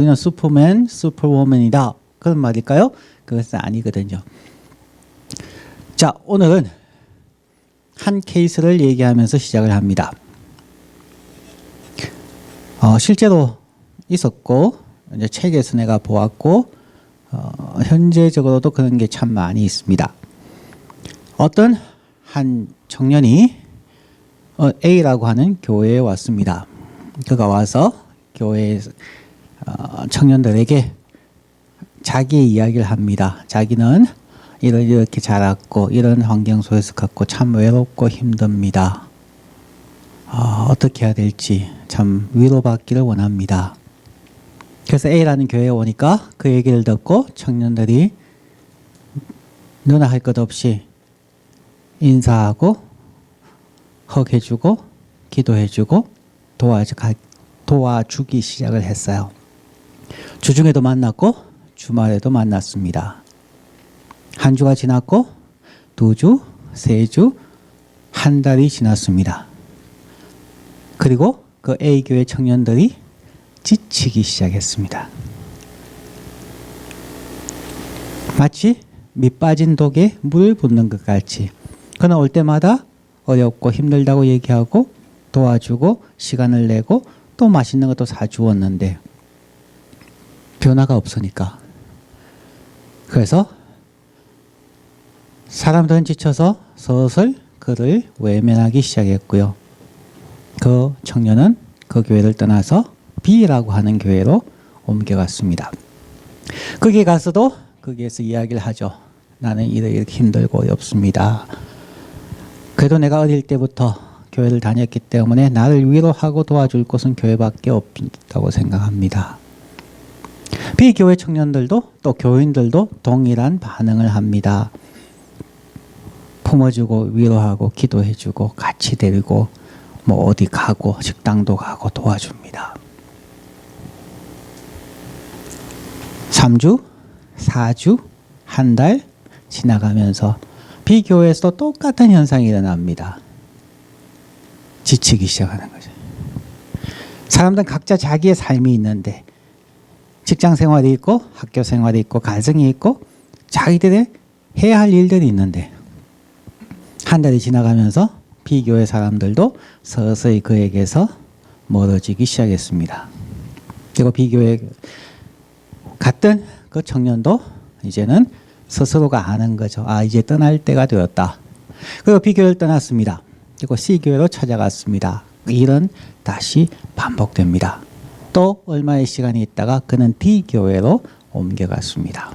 그냥 슈퍼맨, 슈퍼워먼이다. 그런 말일까요? 그것은 아니거든요. 자, 오늘은 한 케이스를 얘기하면서 시작을 합니다. 실제로 있었고 이제 책에서 내가 보았고 현재적으로도 그런 게 참 많이 있습니다. 어떤 한 청년이 A라고 하는 교회에 왔습니다. 그가 와서 교회 청년들에게 자기의 이야기를 합니다. 자기는 이렇게 자랐고 이런 환경 속에서 컸고 참 외롭고 힘듭니다. 어떻게 해야 될지 참 위로받기를 원합니다. 그래서 A라는 교회에 오니까 그 얘기를 듣고 청년들이 너나 할 것 없이 인사하고 허해주고 기도해주고 도와주기 시작을 했어요. 주중에도 만났고 주말에도 만났습니다. 한 주가 지났고 2주, 3주, 한 달이 지났습니다. 그리고 그 A교회 청년들이 지치기 시작했습니다. 마치 밑 빠진 독에 물 붓는 것 같이 그는 올 때마다 어렵고 힘들다고 얘기하고 도와주고 시간을 내고 또 맛있는 것도 사주었는데 변화가 없으니까. 그래서 사람들은 지쳐서 슬슬 그를 외면하기 시작했고요. 그 청년은 그 교회를 떠나서 B라고 하는 교회로 옮겨갔습니다. 거기에 가서도 거기에서 이야기를 하죠. 나는 이렇게 힘들고 어렵습니다. 그래도 내가 어릴 때부터 교회를 다녔기 때문에 나를 위로하고 도와줄 곳은 교회밖에 없다고 생각합니다. 비교회 청년들도 또 교인들도 동일한 반응을 합니다. 품어주고 위로하고 기도해주고 같이 데리고 뭐 어디 가고 식당도 가고 도와줍니다. 3주, 4주, 한 달 지나가면서 비교회에서도 똑같은 현상이 일어납니다. 지치기 시작하는 거죠. 사람들은 각자 자기의 삶이 있는데 직장 생활이 있고 학교 생활이 있고 가정이 있고 자기들의 해야 할 일들이 있는데 한 달이 지나가면서 비교회 사람들도 서서히 그에게서 멀어지기 시작했습니다. 그리고 비교회 갔던 그 청년도 이제는 스스로가 아는 거죠. 이제 떠날 때가 되었다. 그리고 B교회를 떠났습니다. 그리고 C교회로 찾아갔습니다. 일은 다시 반복됩니다. 또 얼마의 시간이 있다가 그는 D교회로 옮겨갔습니다.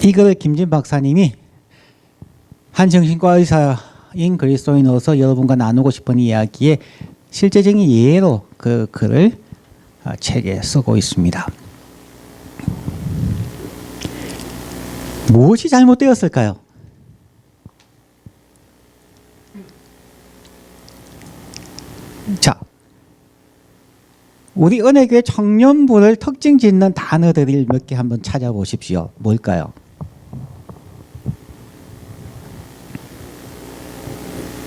이거를 김진 박사님이 한 정신과 의사인 그리스도인으로서 여러분과 나누고 싶은 이야기에 실제적인 예로 그 글을 책에 쓰고 있습니다. 무엇이 잘못되었을까요? 자, 우리 은혜교회 청년부를 특징 짓는 단어들을 몇 개 한번 찾아보십시오. 뭘까요?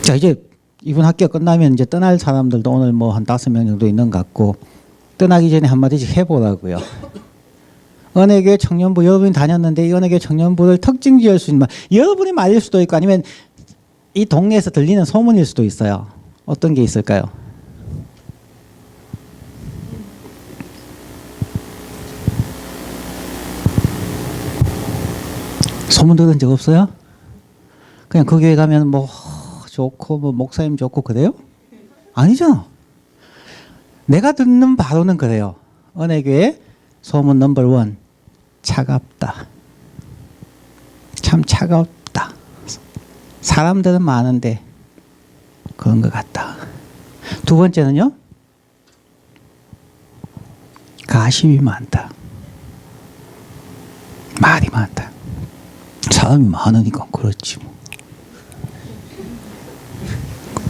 자, 이제 이번 학기가 끝나면 이제 떠날 사람들도 오늘 뭐 한 5명 정도 있는 것 같고 떠나기 전에 한마디씩 해보라고요. 은혜교회 청년부 여러분이 다녔는데 이 은혜교회 청년부를 특징 지을 수 있는 여러분이 말일 수도 있고 아니면 이 동네에서 들리는 소문일 수도 있어요. 어떤 게 있을까요? 소문 들은 적 없어요? 그냥 그 교회 가면 뭐 좋고 뭐 목사님 좋고 그래요? 아니죠. 내가 듣는 바로는 그래요. 은혜교회 소문 넘버 원 차갑다. 참 차갑다. 사람들은 많은데 그런 것 같다. 두 번째는요. 가십이 많다. 말이 많다. 사람이 많으니까 그렇지 뭐.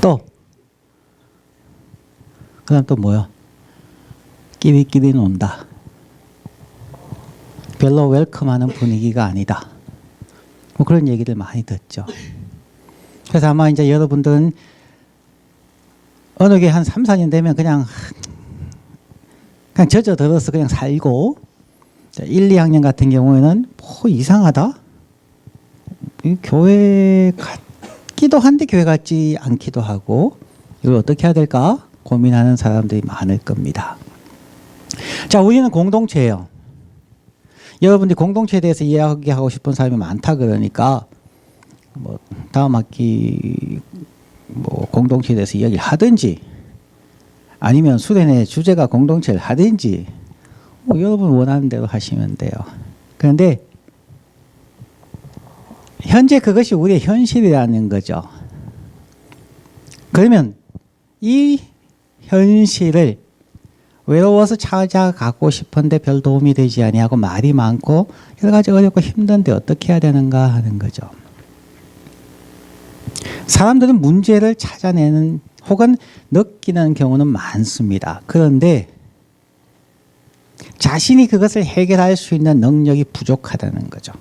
또 그다음 또 뭐야? 끼리끼리 논다. 별로 웰컴하는 분위기가 아니다. 뭐 그런 얘기를 많이 듣죠. 그래서 아마 이제 여러분들은 어느 게 한 3, 4년 되면 그냥 그냥 젖어들어서 그냥 살고, 1, 2학년 같은 경우에는 뭐 이상하다. 이 교회 같기도 한데 교회 같지 않기도 하고, 이걸 어떻게 해야 될까 고민하는 사람들이 많을 겁니다. 자, 우리는 공동체예요. 여러분들이 공동체에 대해서 이야기하고 싶은 사람이 많다 그러니까 뭐 다음 학기 뭐 공동체에 대해서 이야기를 하든지 아니면 수련회 주제가 공동체를 하든지 뭐 여러분 원하는 대로 하시면 돼요. 그런데 현재 그것이 우리의 현실이라는 거죠. 그러면 이 현실을 외로워서 찾아가고 싶은데 별 도움이 되지 아니하고 말이 많고 여러 가지 어렵고 힘든데 어떻게 해야 되는가 하는 거죠. 사람들은 문제를 찾아내는 혹은 느끼는 경우는 많습니다. 그런데 자신이 그것을 해결할 수 있는 능력이 부족하다는 거죠.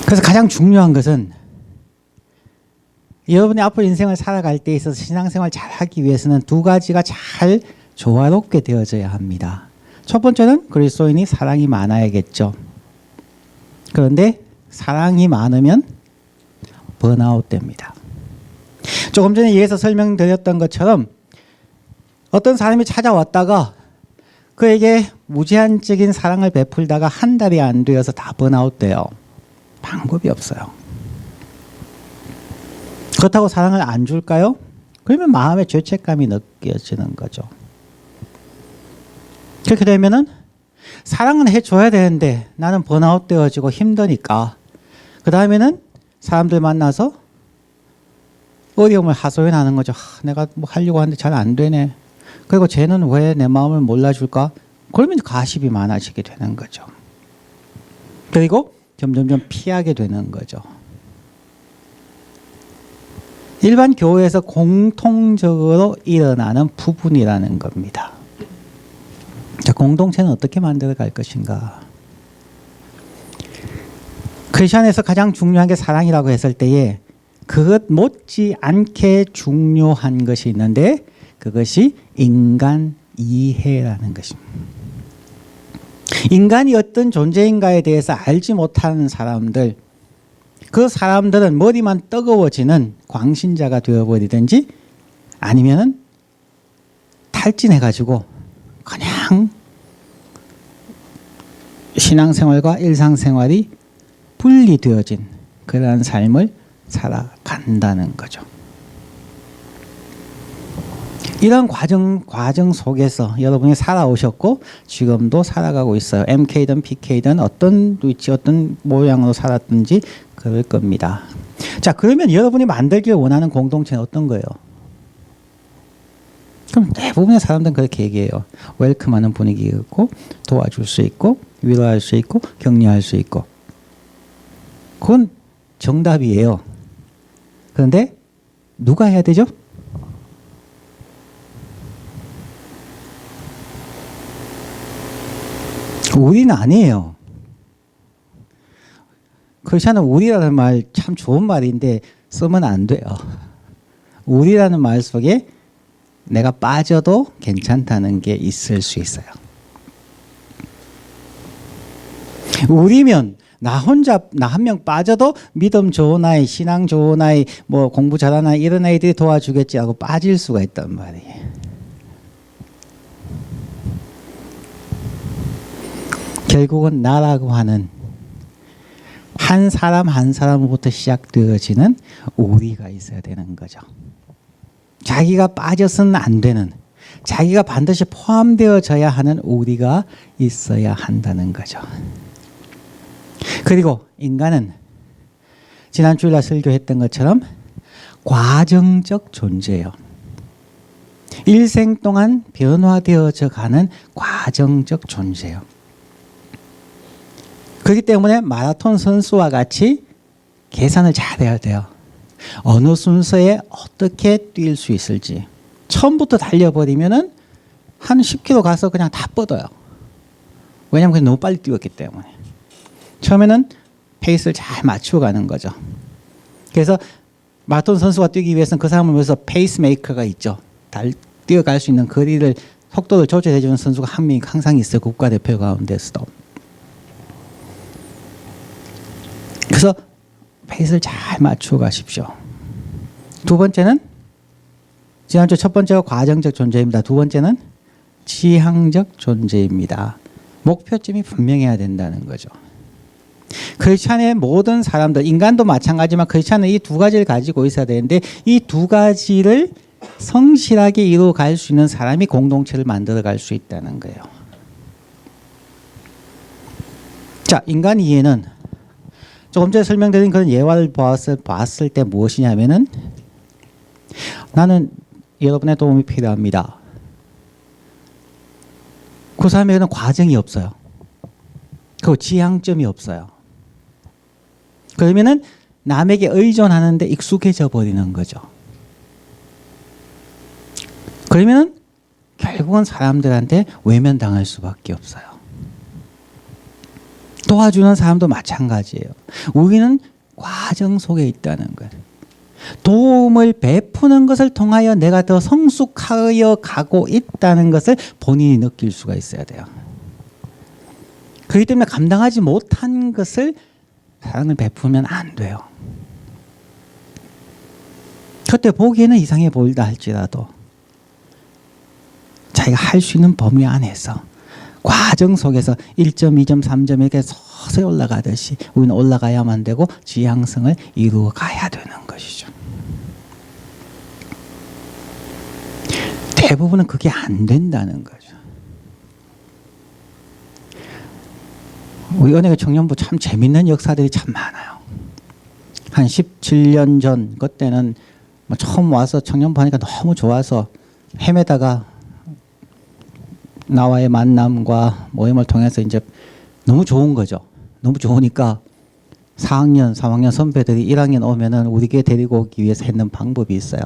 그래서 가장 중요한 것은 여러분이 앞으로 인생을 살아갈 때 있어서 신앙생활 잘 하기 위해서는 두 가지가 잘 조화롭게 되어져야 합니다. 첫 번째는 그리스도인이 사랑이 많아야겠죠. 그런데 사랑이 많으면 번아웃 됩니다. 조금 전에 위에서 설명드렸던 것처럼 어떤 사람이 찾아왔다가 그에게 무제한적인 사랑을 베풀다가 한 달이 안 되어서 다 번아웃 돼요. 방법이 없어요. 그렇다고 사랑을 안 줄까요? 그러면 마음의 죄책감이 느껴지는 거죠. 그렇게 되면은 사랑은 해줘야 되는데 나는 번아웃 되어지고 힘드니까 그 다음에는 사람들 만나서 어려움을 하소연하는 거죠. 내가 뭐 하려고 하는데 잘 안 되네. 그리고 쟤는 왜 내 마음을 몰라줄까? 그러면 가십이 많아지게 되는 거죠. 그리고 점점점 피하게 되는 거죠. 일반 교회에서 공통적으로 일어나는 부분이라는 겁니다. 자, 공동체는 어떻게 만들어 갈 것인가? 크리스천에서 가장 중요한 게 사랑이라고 했을 때에 그것 못지않게 중요한 것이 있는데 그것이 인간 이해라는 것입니다. 인간이 어떤 존재인가에 대해서 알지 못하는 사람들, 그 사람들은 머리만 뜨거워지는 광신자가 되어버리든지 아니면은 탈진해가지고 그냥 신앙생활과 일상생활이 분리되어진 그러한 삶을 살아간다는 거죠. 이런 과정 속에서 여러분이 살아오셨고 지금도 살아가고 있어요. MK든 PK든 어떤 위치 어떤 모양으로 살았든지 그럴 겁니다. 자, 그러면 여러분이 만들길 원하는 공동체는 어떤 거예요? 그럼 대부분의 사람들은 그렇게 얘기해요. 웰컴하는 분위기가 있고 도와줄 수 있고 위로할 수 있고 격려할 수 있고. 그건 정답이에요. 그런데 누가 해야 되죠? 우리는 아니에요. 크리스천은 우리라는 말 참 좋은 말인데 쓰면 안 돼요. 우리라는 말 속에 내가 빠져도 괜찮다는 게 있을 수 있어요. 우리면 나 혼자 나 한 명 빠져도 믿음 좋은 아이, 신앙 좋은 아이, 뭐 공부 잘하는 아이 이런 아이들이 도와주겠지 하고 빠질 수가 있단 말이에요. 결국은 나라고 하는 한 사람 한 사람으로부터 시작되어지는 우리가 있어야 되는 거죠. 자기가 빠져서는 안 되는, 자기가 반드시 포함되어져야 하는 우리가 있어야 한다는 거죠. 그리고 인간은 지난 주일날 설교했던 것처럼 과정적 존재예요. 일생 동안 변화되어져 가는 과정적 존재예요. 그렇기 때문에 마라톤 선수와 같이 계산을 잘해야 돼요. 어느 순서에 어떻게 뛸 수 있을지. 처음부터 달려버리면은 한 10km 가서 그냥 다 뻗어요. 왜냐하면 그냥 너무 빨리 뛰었기 때문에. 처음에는 페이스를 잘 맞추고 가는 거죠. 그래서 마라톤 선수가 뛰기 위해서는 그 사람을 위해서 페이스메이커가 있죠. 뛰어갈 수 있는 거리를 속도를 조절해주는 선수가 한 명이 항상 있어요. 국가대표 가운데서도. 그래서 페이스를 잘 맞추어 가십시오. 두 번째는 지난주 첫 번째가 과정적 존재입니다. 두 번째는 지향적 존재입니다. 목표점이 분명해야 된다는 거죠. 크리스찬의 모든 사람들, 인간도 마찬가지지만 크리스찬은 이 두 가지를 가지고 있어야 되는데 이 두 가지를 성실하게 이루어 갈 수 있는 사람이 공동체를 만들어 갈 수 있다는 거예요. 자, 인간 이해는 조금 전에 설명드린 그런 예화를 봤을 때 무엇이냐면은 나는 여러분의 도움이 필요합니다. 그 사람에게는 과정이 없어요. 그리고 지향점이 없어요. 그러면은 남에게 의존하는데 익숙해져 버리는 거죠. 그러면은 결국은 사람들한테 외면당할 수밖에 없어요. 도와주는 사람도 마찬가지예요. 우리는 과정 속에 있다는 거예요. 도움을 베푸는 것을 통하여 내가 더 성숙하여 가고 있다는 것을 본인이 느낄 수가 있어야 돼요. 그렇기 때문에 감당하지 못한 것을 사랑을 베푸면 안 돼요. 그때 보기에는 이상해 보인다 할지라도 자기가 할 수 있는 범위 안에서 과정 속에서 1점, 2점, 3점 이렇게 서서히 올라가듯이 우리는 올라가야만 되고 지향성을 이루어 가야 되는 것이죠. 대부분은 그게 안 된다는 거죠. 우리 은혜교 청년부 참 재밌는 역사들이 참 많아요. 한 17년 전 그때는 뭐 처음 와서 청년부 하니까 너무 좋아서 헤매다가 나와의 만남과 모임을 통해서 이제 너무 좋은 거죠. 너무 좋으니까 4학년, 3학년 선배들이 1학년 오면은 우리 교회 데리고 오기 위해서 했는 방법이 있어요.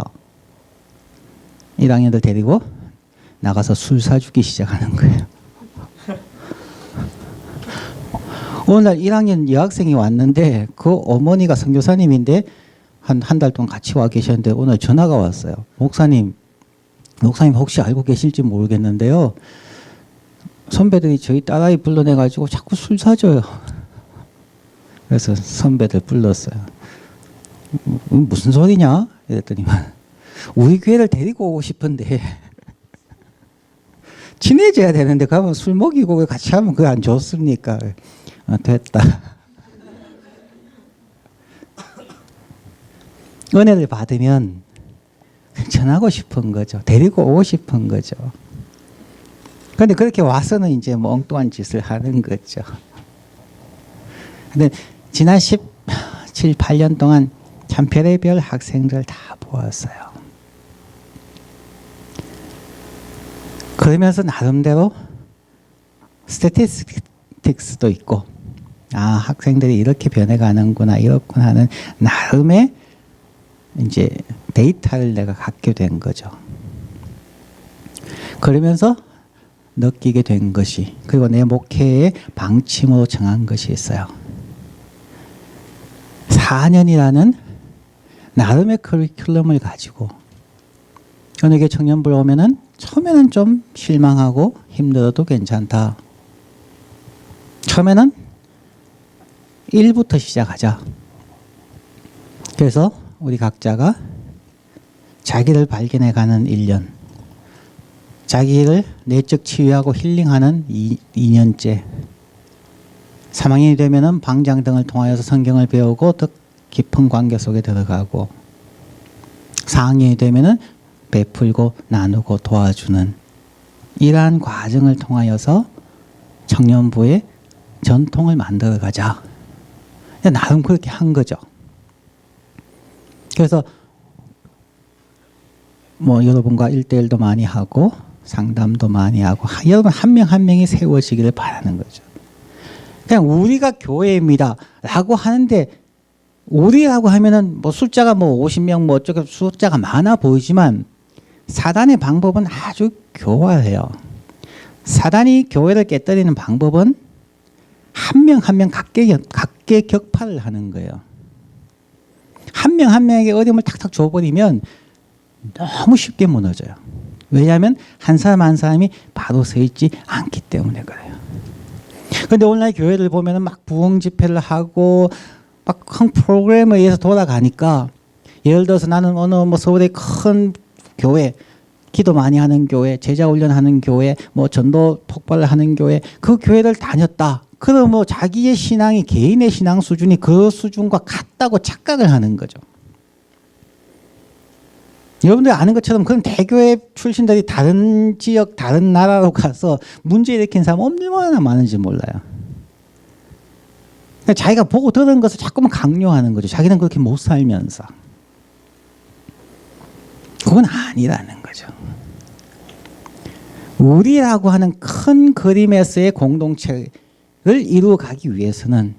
1학년들 데리고 나가서 술 사주기 시작하는 거예요. 어느 날 1학년 여학생이 왔는데 그 어머니가 선교사님인데 한 달 동안 같이 와 계셨는데 오늘 전화가 왔어요. 목사님 혹시 알고 계실지 모르겠는데요. 선배들이 저희 딸아이 불러내가지고 자꾸 술 사줘요. 그래서 선배들 불렀어요. 무슨 소리냐? 이랬더니만 우리 교회를 데리고 오고 싶은데 친해져야 되는데 가면 술 먹이고 같이 하면 그게 안 좋습니까? 됐다. 은혜를 받으면 전하고 싶은 거죠. 데리고 오고 싶은 거죠. 그런데 그렇게 와서는 이제 뭐 엉뚱한 짓을 하는 거죠. 근데 지난 17, 8년 동안 참 별의별 학생들 다 보았어요. 그러면서 나름대로 스태티스틱스도 있고 학생들이 이렇게 변해가는구나 이렇구나 하는 나름의 이제 데이터를 내가 갖게 된 거죠. 그러면서 느끼게 된 것이 그리고 내 목회의 방침으로 정한 것이 있어요. 4년이라는 나름의 커리큘럼을 가지고 은혜교회 청년부에 오면은 처음에는 좀 실망하고 힘들어도 괜찮다. 처음에는 1부터 시작하자. 그래서 우리 각자가 자기를 발견해가는 1년, 자기를 내적 치유하고 힐링하는 2년째, 3학년이 되면은 방장 등을 통하여서 성경을 배우고 더 깊은 관계 속에 들어가고, 4학년이 되면은 베풀고 나누고 도와주는 이러한 과정을 통하여서 청년부의 전통을 만들어 가자. 나름 그렇게 한 거죠. 그래서 뭐 여러분과 1대1도 많이 하고 상담도 많이 하고 여러분 한 명 한 명이 세워지기를 바라는 거죠. 그냥 우리가 교회입니다 라고 하는데 우리라고 하면은 뭐 숫자가 뭐 50명 뭐 어쩌고 숫자가 많아 보이지만 사단의 방법은 아주 교활해요. 사단이 교회를 깨뜨리는 방법은 한 명 한 명 각계 격파를 하는 거예요. 한 명 한 명에게 어려움을 탁탁 줘버리면 너무 쉽게 무너져요. 왜냐하면 한 사람 한 사람이 바로 서 있지 않기 때문에 그래요. 그런데 오늘날 교회를 보면 막 부흥 집회를 하고 막 큰 프로그램에 의해서 돌아가니까, 예를 들어서 나는 어느 뭐 서울의 큰 교회, 기도 많이 하는 교회, 제자 훈련하는 교회, 뭐 전도 폭발을 하는 교회, 그 교회를 다녔다. 그럼 뭐 자기의 신앙이, 개인의 신앙 수준이 그 수준과 같다고 착각을 하는 거죠. 여러분들 아는 것처럼 그런 대교회 출신들이 다른 지역, 다른 나라로 가서 문제 일으킨 사람 얼마나 많은지 몰라요. 그러니까 자기가 보고 들은 것을 자꾸만 강요하는 거죠. 자기는 그렇게 못 살면서. 그건 아니라는 거죠. 우리라고 하는 큰 그림에서의 공동체를 이루어가기 위해서는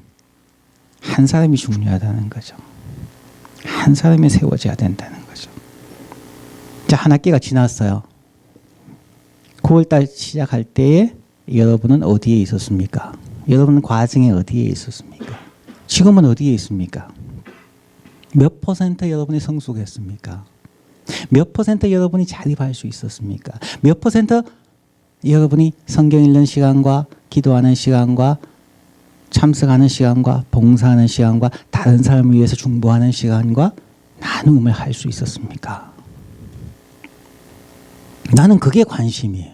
한 사람이 중요하다는 거죠. 한 사람이 세워져야 된다는 거죠. 자, 한 학기가 지났어요. 9월달 시작할 때에 여러분은 어디에 있었습니까? 여러분은 과정에 어디에 있었습니까? 지금은 어디에 있습니까? 몇 퍼센트 여러분이 성숙했습니까? 몇 퍼센트 여러분이 자립할 수 있었습니까? 몇 퍼센트 여러분이 성경 읽는 시간과 기도하는 시간과 참석하는 시간과 봉사하는 시간과 다른 사람을 위해서 중보하는 시간과 나눔을 할 수 있었습니까? 나는 그게 관심이에요.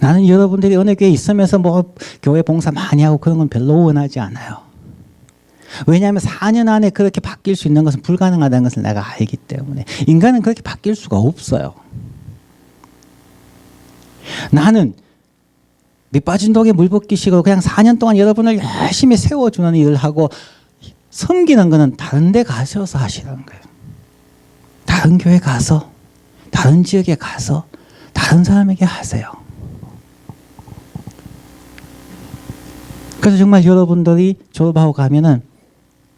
나는 여러분들이 어느 교회에 있으면서 뭐 교회 봉사 많이 하고 그런 건 별로 원하지 않아요. 왜냐하면 4년 안에 그렇게 바뀔 수 있는 것은 불가능하다는 것을 내가 알기 때문에. 인간은 그렇게 바뀔 수가 없어요. 나는 밑빠진 독에 물 붓기식으로 그냥 4년 동안 여러분을 열심히 세워주는 일을 하고, 섬기는 거는 다른 데 가셔서 하시라는 거예요. 다른 교회 가서, 다른 지역에 가서 다른 사람에게 하세요. 그래서 정말 여러분들이 졸업하고 가면은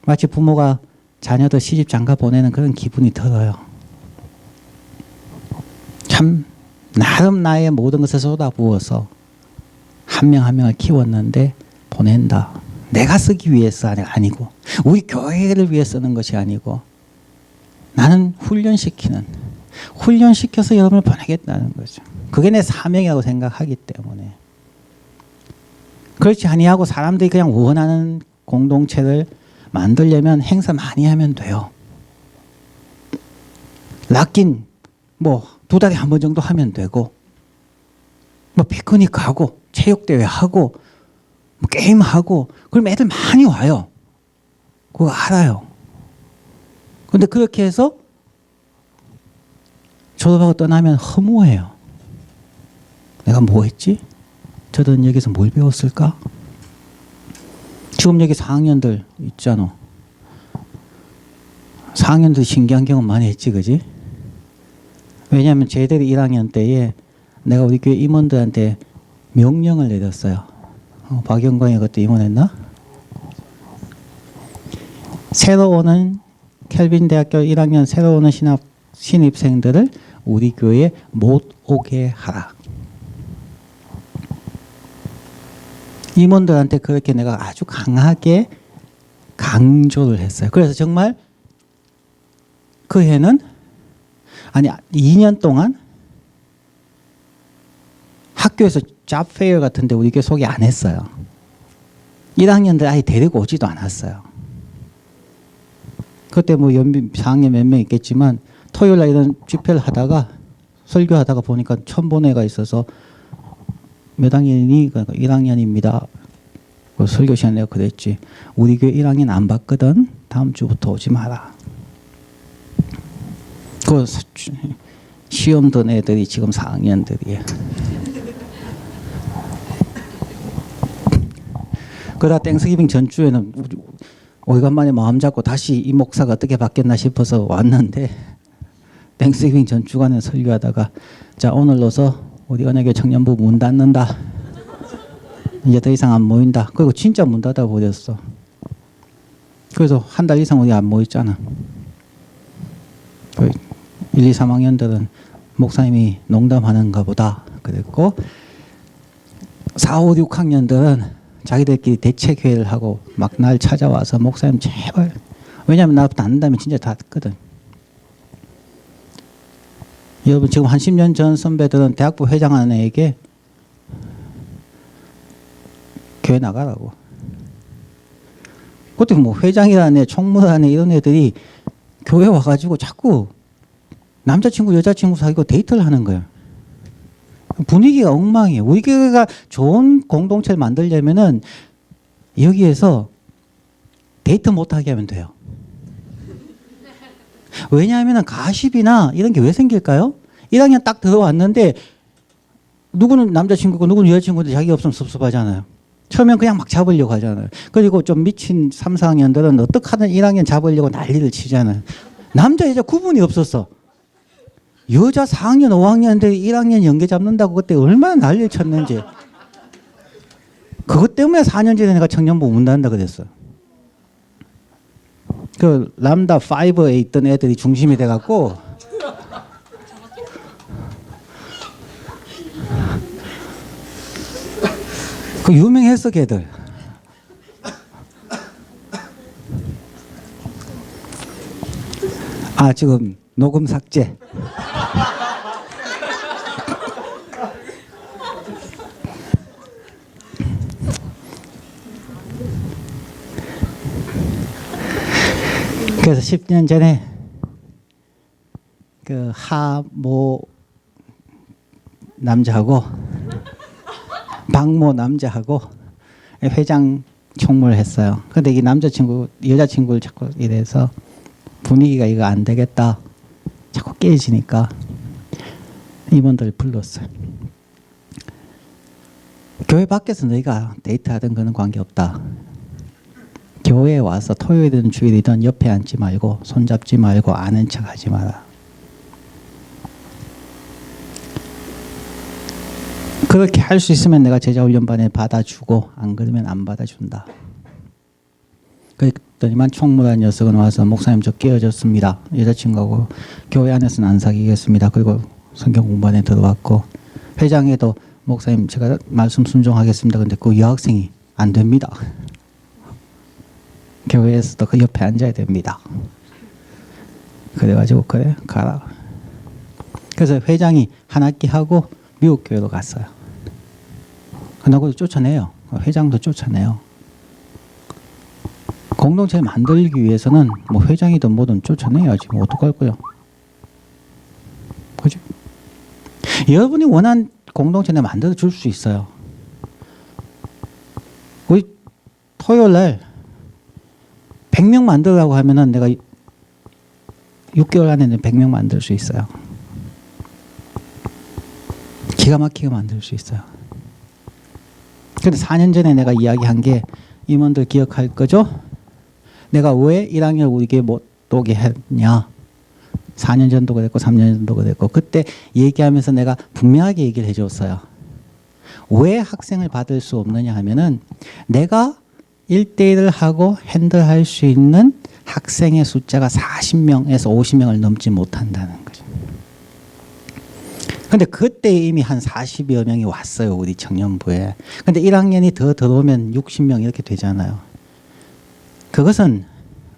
마치 부모가 자녀들 시집 장가 보내는 그런 기분이 들어요. 참 나름 나의 모든 것을 쏟아부어서 한 명 한 명을 키웠는데 보낸다. 내가 쓰기 위해서 아니고, 우리 교회를 위해 쓰는 것이 아니고, 나는 훈련시켜서 여러분을 보내겠다는 거죠. 그게 내 사명이라고 생각하기 때문에. 그렇지 아니하고 사람들이 그냥 원하는 공동체를 만들려면 행사 많이 하면 돼요. 락긴 뭐 2달에 한 번 정도 하면 되고, 뭐 피크닉 하고 체육대회 하고 뭐 게임 하고, 그럼 애들 많이 와요. 그거 알아요. 근데 그렇게 해서 졸업하고 떠나면 허무해요. 내가 뭐 했지? 저들은 여기서 뭘 배웠을까? 지금 여기 4학년들 있잖아. 4학년들 신기한 경험 많이 했지, 그지? 왜냐하면 쟤들이 1학년 때에 내가 우리 교회 임원들한테 명령을 내렸어요. 박영광이 그때 임원했나? 새로 오는 켈빈 대학교 1학년 새로 오는 신입생들을 우리 교회에 못 오게 하라. 임원들한테 그렇게 내가 아주 강하게 강조를 했어요. 그래서 정말 그 해는 2년 동안 학교에서 잡페어 같은데 우리 교회 소개 안 했어요. 1학년들 아예 데리고 오지도 않았어요. 그때 뭐 연비 4학년 몇 명 있겠지만 토요일 날 이런 집회를 하다가 설교하다가 보니까 처음 본 애가 있어서 몇 학년이니? 그러니까 1학년입니다. 그 설교 시간에 내가 그랬지. 우리 교회 1학년 안 봤거든. 다음 주부터 오지 마라. 그 시험 든 애들이 지금 4학년들이에요. 그러다 땡스기빙 전주에는 오래간만에 마음 잡고 다시 이 목사가 어떻게 바뀌었나 싶어서 왔는데, 땡스기빙 전주간에 설교하다가 자, 오늘로서 우리 언약교 청년부 문 닫는다. 이제 더 이상 안 모인다. 그리고 진짜 문 닫아 버렸어. 그래서 한 달 이상 우리 안 모였잖아. 1, 2, 3학년들은 목사님이 농담하는가 보다 그랬고, 4, 5, 6학년들은 자기들끼리 대책회의를 하고 막 날 찾아와서 목사님 제발, 왜냐하면 나부터 안 된다면 진짜 다 듣거든. 여러분 지금 한 10년 전 선배들은 대학부 회장하는 애에게 교회 나가라고. 그때 뭐 회장이라는 애, 총무라는 애 이런 애들이 교회 와가지고 자꾸 남자친구 여자친구 사귀고 데이트를 하는 거예요. 분위기가 엉망이에요. 우리 교회가 좋은 공동체를 만들려면은 여기에서 데이트 못하게 하면 돼요. 왜냐하면 가십이나 이런 게 왜 생길까요? 1학년 딱 들어왔는데 누구는 남자친구고 누구는 여자친구인데 자기가 없으면 섭섭하잖아요. 처음엔 그냥 막 잡으려고 하잖아요. 그리고 좀 미친 3, 4학년들은 어떻게 하든 1학년 잡으려고 난리를 치잖아요. 남자 여자 구분이 없었어. 여자 4학년 5학년들이 1학년 연계 잡는다고 그때 얼마나 난리를 쳤는지. 그것 때문에 4년 전에 내가 청년부 운동한다 그랬어. 그 람다 5에 있던 애들이 중심이 돼갖고 그 유명했어 걔들. 아 지금 녹음 삭제. 그래서 10년 전에 그 하모 남자하고 박모 남자하고 회장 총무를 했어요. 근데 이 남자친구 여자친구를 자꾸 이래서 분위기가 이거 안 되겠다. 자꾸 깨지니까 임원들 불렀어요. 교회 밖에서 너희가 데이트하든 그런 관계없다. 교회에 와서 토요일이든 주일이든 옆에 앉지 말고 손잡지 말고 아는 척하지 마라. 그렇게 할 수 있으면 내가 제자훈련반에 받아주고 안 그러면 안 받아준다. 그랬더니만 총무라는 녀석은 와서 목사님 저 깨어졌습니다. 여자친구하고 교회 안에서는 안 사귀겠습니다. 그리고 성경 공부반에 들어왔고 회장에도 목사님 제가 말씀 순종하겠습니다. 근데 그 여학생이 안 됩니다. 교회에서도 그 옆에 앉아야 됩니다. 그래가지고 그래 가라. 그래서 회장이 한 학기 하고 미국 교회로 갔어요. 그나고 쫓아내요. 회장도 쫓아내요. 공동체를 만들기 위해서는 뭐 회장이든 뭐든 쫓아내야지. 뭐 어떡할 거야. 그죠? 여러분이 원하는 공동체를 만들어 줄 수 있어요. 우리 토요일 날 100명 만들라고 하면은 내가 6개월 안에는 100명 만들 수 있어요. 기가 막히게 만들 수 있어요. 근데 4년 전에 내가 이야기한 게 임원들 기억할 거죠? 내가 왜 1학년 우리에게 못 오게 했냐? 4년 전도 그랬고 3년 전도 그랬고 그때 얘기하면서 내가 분명하게 얘기를 해줬어요. 왜 학생을 받을 수 없느냐 하면은 내가 1대1을 하고 핸들할 수 있는 학생의 숫자가 40명에서 50명을 넘지 못한다는 거죠. 근데 그때 이미 한 40여 명이 왔어요. 우리 청년부에. 근데 1학년이 더 들어오면 60명 이렇게 되잖아요. 그것은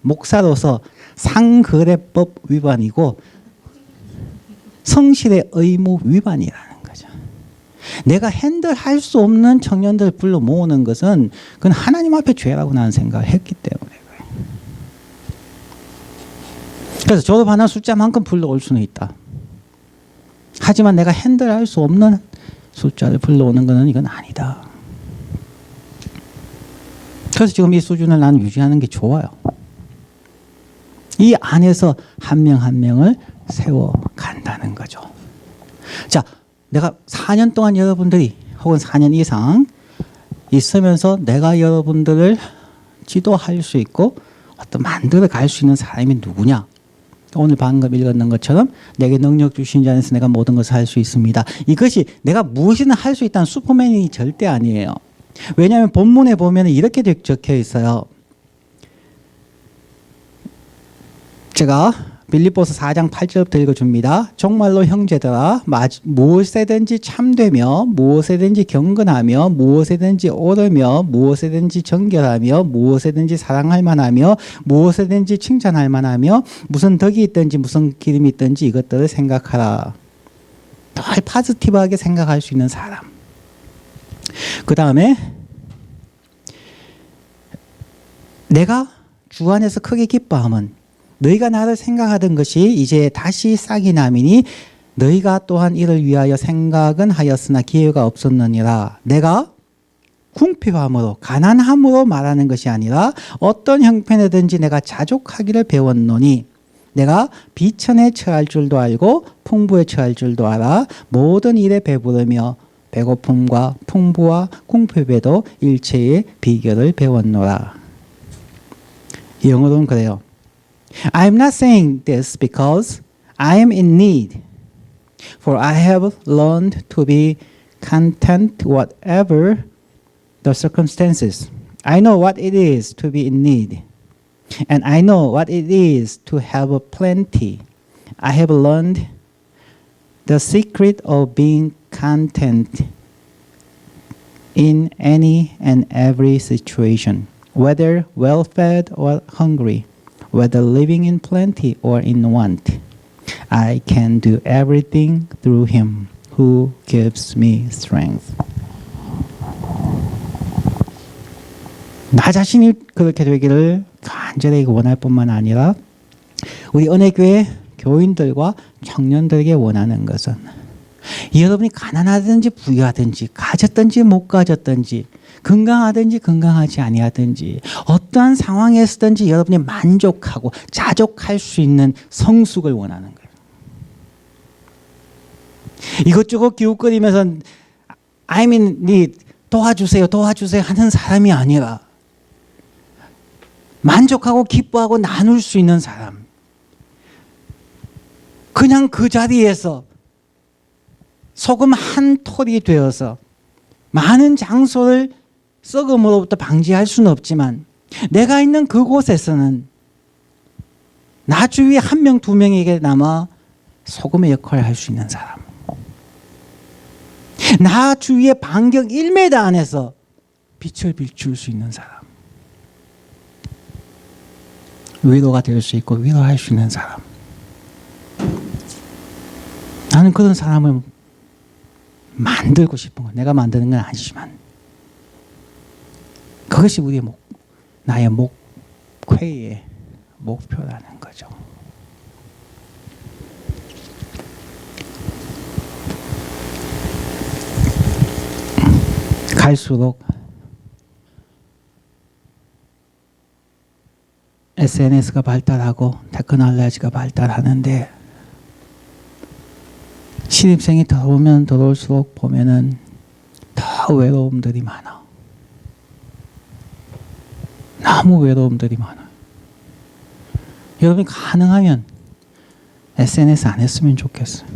목사로서 상거래법 위반이고 성실의 의무 위반이라는 거죠. 내가 핸들할 수 없는 청년들 불러 모으는 것은 그건 하나님 앞에 죄라고 나는 생각을 했기 때문에 그래요. 그래서 졸업하는 숫자만큼 불러올 수는 있다. 하지만 내가 핸들할 수 없는 숫자를 불러오는 것은 이건 아니다. 그래서 지금 이 수준을 나는 유지하는 게 좋아요. 이 안에서 한 명 한 명을 세워간다는 거죠. 자, 내가 4년 동안 여러분들이 혹은 4년 이상 있으면서 내가 여러분들을 지도할 수 있고 어떤 만들어 갈 수 있는 사람이 누구냐? 오늘 방금 읽었는 것처럼 내게 능력 주신 자 안에서 내가 모든 것을 할 수 있습니다. 이것이 내가 무엇이든 할 수 있다는 슈퍼맨이 절대 아니에요. 왜냐하면 본문에 보면 이렇게 적혀 있어요. 제가 빌립보서 4장 8절부터 읽어줍니다. 정말로 형제들아 무엇에든지 참되며 무엇에든지 경건하며 무엇에든지 옳으며 무엇에든지 정결하며 무엇에든지 사랑할 만하며 무엇에든지 칭찬할 만하며 무슨 덕이 있든지 무슨 기름이 있든지 이것들을 생각하라. 더 파지티브하게 생각할 수 있는 사람. 그 다음에 내가 주 안에서 크게 기뻐함은 너희가 나를 생각하던 것이 이제 다시 싹이 나미니 너희가 또한 이를 위하여 생각은 하였으나 기회가 없었느니라. 내가 궁핍함으로 가난함으로 말하는 것이 아니라 어떤 형편이든지 내가 자족하기를 배웠노니 내가 비천에 처할 줄도 알고 풍부에 처할 줄도 알아. 모든 일에 배부르며 배고픔과 풍부와 궁핍에도 일체의 비결을 배웠노라. 영어로는 그래요. I am not saying this because I am in need, for I have learned to be content whatever the circumstances. I know what it is to be in need, and I know what it is to have plenty. I have learned the secret of being content in any and every situation, whether well-fed or hungry, whether living in plenty or in want. I can do everything through him who gives me strength. 나 자신이 그렇게 되기를 간절히 원할 뿐만 아니라 우리 은혜교회 교인들과 청년들에게 원하는 것은 여러분이 가난하든지 부유하든지 가졌든지 못 가졌든지 건강하든지 건강하지 아니하든지 어떠한 상황에서든지 여러분이 만족하고 자족할 수 있는 성숙을 원하는 거예요. 이것저것 기웃거리면서 I'm in need, 도와주세요 도와주세요 하는 사람이 아니라 만족하고 기뻐하고 나눌 수 있는 사람. 그냥 그 자리에서 소금 한 톨이 되어서 많은 장소를 썩음으로부터 방지할 수는 없지만 내가 있는 그곳에서는 나 주위에 한 명, 두 명에게 남아 소금의 역할을 할 수 있는 사람. 나 주위에 반경 1m 안에서 빛을 비출 수 있는 사람. 위로가 될 수 있고 위로할 수 있는 사람. 나는 그런 사람을 만들고 싶은 거야. 내가 만드는 건 아니지만 그것이 우리의 나의 목회의 목표라는 거죠. 갈수록 SNS가 발달하고 테크놀로지가 발달하는데 신입생이 들어오면 들어올수록 보면은 더 외로움들이 많아. 너무 외로움들이 많아요. 여러분이 가능하면 SNS 안 했으면 좋겠어요.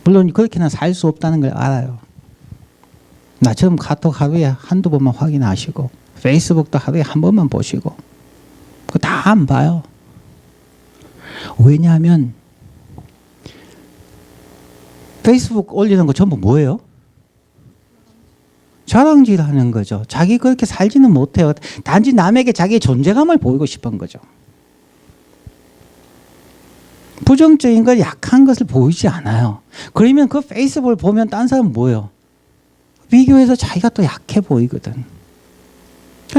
물론 그렇게는 살 수 없다는 걸 알아요. 나처럼 카톡 하루에 한두 번만 확인하시고 페이스북도 하루에 한 번만 보시고 그거 다 안 봐요. 왜냐하면 페이스북 올리는 거 전부 뭐예요? 자랑질 하는 거죠. 자기 그렇게 살지는 못해요. 단지 남에게 자기의 존재감을 보이고 싶은 거죠. 부정적인 걸 약한 것을 보이지 않아요. 그러면 그 페이스북을 보면 딴 사람은 뭐예요? 비교해서 자기가 또 약해 보이거든.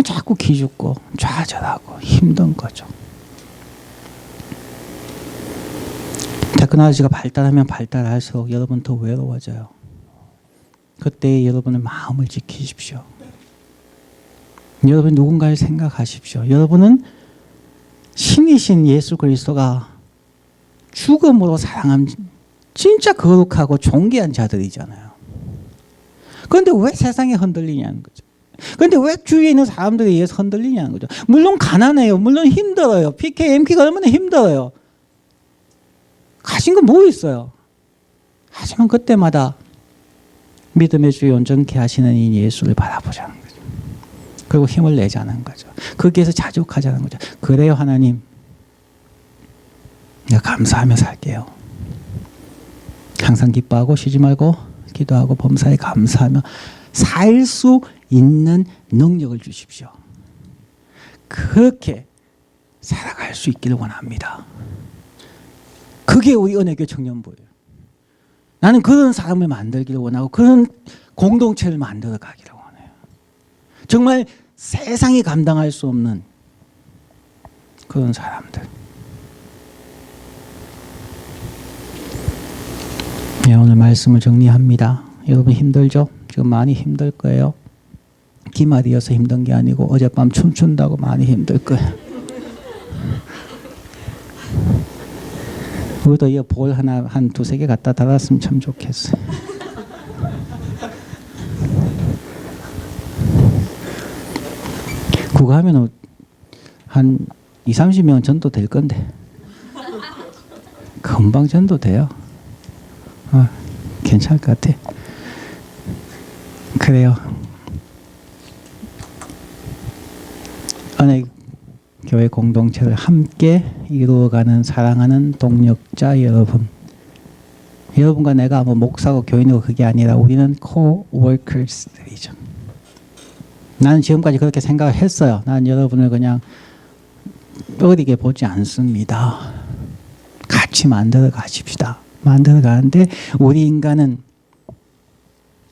자꾸 기죽고 좌절하고 힘든 거죠. 테크놀로지가 발달하면 발달할수록 여러분 더 외로워져요. 그때 여러분의 마음을 지키십시오. 여러분 누군가를 생각하십시오. 여러분은 신이신 예수 그리스도가 죽음으로 사랑한 진짜 거룩하고 존귀한 자들이잖아요. 그런데 왜 세상이 흔들리냐는 거죠. 그런데 왜 주위에 있는 사람들에 의해서 흔들리냐는 거죠. 물론 가난해요. 물론 힘들어요. PK, MK가 얼마나 힘들어요. 가진 건 뭐 있어요. 하지만 그때마다 믿음의 주 온전케 하시는 이 예수를 바라보자는 거죠. 그리고 힘을 내자는 거죠. 거기에서 자족하자는 거죠. 그래요 하나님. 감사하며 살게요. 항상 기뻐하고 쉬지 말고 기도하고 범사에 감사하며 살 수 있는 능력을 주십시오. 그렇게 살아갈 수 있기를 원합니다. 그게 우리 은혜교회 청년부예요. 나는 그런 사람을 만들기를 원하고 그런 공동체를 만들어 가기를 원해요. 정말 세상이 감당할 수 없는 그런 사람들. 네, 오늘 말씀을 정리합니다. 여러분 힘들죠? 지금 많이 힘들 거예요. 기말이어서 힘든 게 아니고 어젯밤 춤춘다고 많이 힘들 거예요. 우리도 이 볼 하나 한 두세 개 갖다 달았으면 참 좋겠어요. 그거 하면 한 20-30명 전도될 건데 금방 전도돼요. 괜찮을 것 같아. 그래요. 은혜 교회 공동체를 함께 이루어가는 사랑하는 동력자 여러분. 여러분과 내가 뭐 목사고 교인이고 그게 아니라 우리는 co-workers들이죠. 나는 지금까지 그렇게 생각을 했어요. 나는 여러분을 그냥 어리게 보지 않습니다. 같이 만들어 가십시다. 만들어 가는데 우리 인간은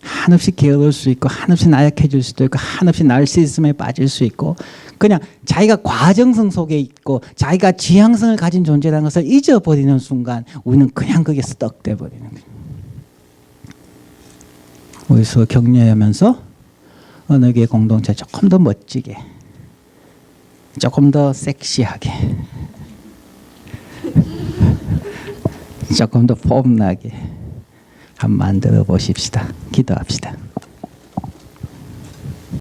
한없이 게으를 수 있고 한없이 나약해질 수도 있고 한없이 나르시시즘에 빠질 수 있고 그냥 자기가 과정성 속에 있고 자기가 지향성을 가진 존재라는 것을 잊어버리는 순간 우리는 그냥 거기에 스떡돼 버리는 거예요. 우리 서로 격려하면서 어느 게 공동체 조금 더 멋지게 조금 더 섹시하게 조금 더 폼나게 한번 만들어 보십시다. 기도합시다.